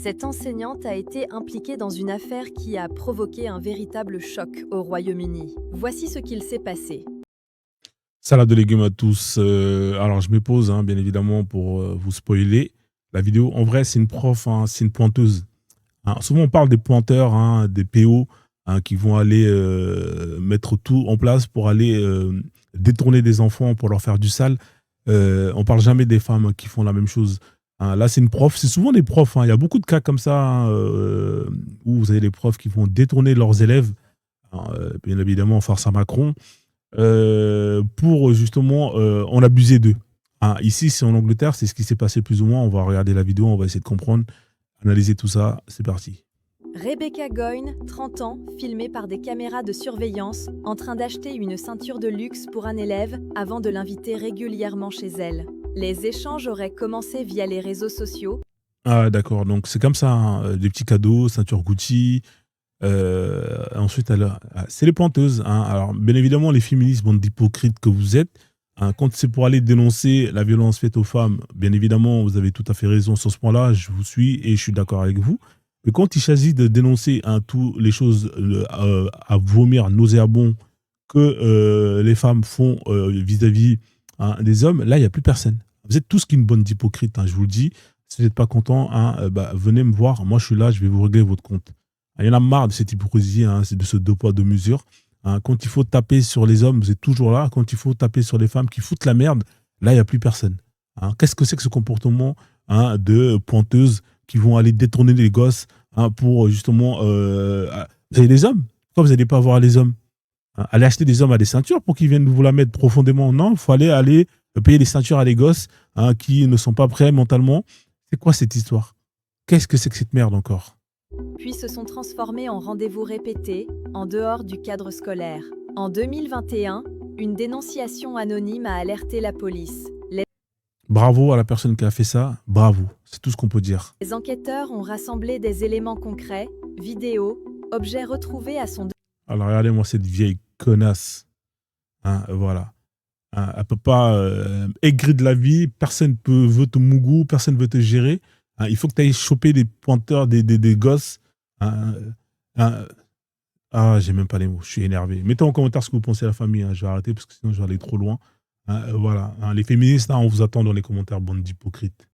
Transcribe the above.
Cette enseignante a été impliquée dans une affaire qui a provoqué un véritable choc au Royaume-Uni. Voici ce qu'il s'est passé. Salade de légumes à tous. Alors, je me pose, hein, bien évidemment, pour vous spoiler la vidéo. En vrai, c'est une prof, hein, c'est une pointeuse. Hein. Souvent, on parle des pointeurs, hein, des PO, hein, qui vont aller mettre tout en place pour aller détourner des enfants pour leur faire du sale. On parle jamais des femmes qui font la même chose. Hein. Là, c'est une prof. C'est souvent des profs. Hein. Il y a beaucoup de cas comme ça, hein, où vous avez des profs qui vont détourner leurs élèves. Hein, bien évidemment, face à Macron pour justement en abuser d'eux. Hein, ici, c'est en Angleterre, c'est ce qui s'est passé plus ou moins. On va regarder la vidéo, on va essayer de comprendre, analyser tout ça. C'est parti. Rebecca Goyne, 30 ans, filmée par des caméras de surveillance, en train d'acheter une ceinture de luxe pour un élève avant de l'inviter régulièrement chez elle. Les échanges auraient commencé via les réseaux sociaux. Ah, d'accord. Donc, c'est comme ça, hein, des petits cadeaux, ceinture Gucci. Ensuite, c'est les pointeuses. Hein. Alors, bien évidemment, les féministes, bande d'hypocrites que vous êtes, hein, quand c'est pour aller dénoncer la violence faite aux femmes, bien évidemment, vous avez tout à fait raison sur ce point-là. Je vous suis et je suis d'accord avec vous. Mais quand il s'agit de dénoncer hein, toutes les choses à vomir, nauséabond, que les femmes font vis-à-vis hein, des hommes, là, il n'y a plus personne. Vous êtes tous qu'une bande d'hypocrites, hein, je vous le dis. Si vous n'êtes pas content, hein, venez me voir. Moi, je suis là, je vais vous régler votre compte. Il y en a marre de cette hypocrisie, hein, de ce deux poids, deux mesures. Hein. Quand il faut taper sur les hommes, vous êtes toujours là. Quand il faut taper sur les femmes qui foutent la merde, là, il n'y a plus personne. Hein. Qu'est-ce que c'est que ce comportement hein, de pointeuses qui vont aller détourner les gosses hein, pour justement... vous avez des hommes. Pourquoi vous n'allez pas voir les hommes hein. Aller acheter des hommes à des ceintures pour qu'ils viennent vous la mettre profondément. Non, il faut aller payer des ceintures à des gosses hein, qui ne sont pas prêts mentalement. C'est quoi cette histoire? Qu'est-ce que c'est que cette merde encore? Puis se sont transformés en rendez-vous répétés, en dehors du cadre scolaire. En 2021, une dénonciation anonyme a alerté la police. Bravo à la personne qui a fait ça, bravo, c'est tout ce qu'on peut dire. Les enquêteurs ont rassemblé des éléments concrets, vidéos, objets retrouvés à son... Alors regardez-moi cette vieille connasse, hein, voilà. Hein, elle peut pas aigrir de la vie, personne veut te mougou, personne veut te gérer. Hein, il faut que tu ailles choper des pointeurs, des gosses. Hein, hein, ah, j'ai même pas les mots, je suis énervé. Mettez en commentaire ce que vous pensez à la famille, hein, je vais arrêter parce que sinon je vais aller trop loin. Hein, voilà, hein, les féministes, hein, on vous attend dans les commentaires, bande d'hypocrites.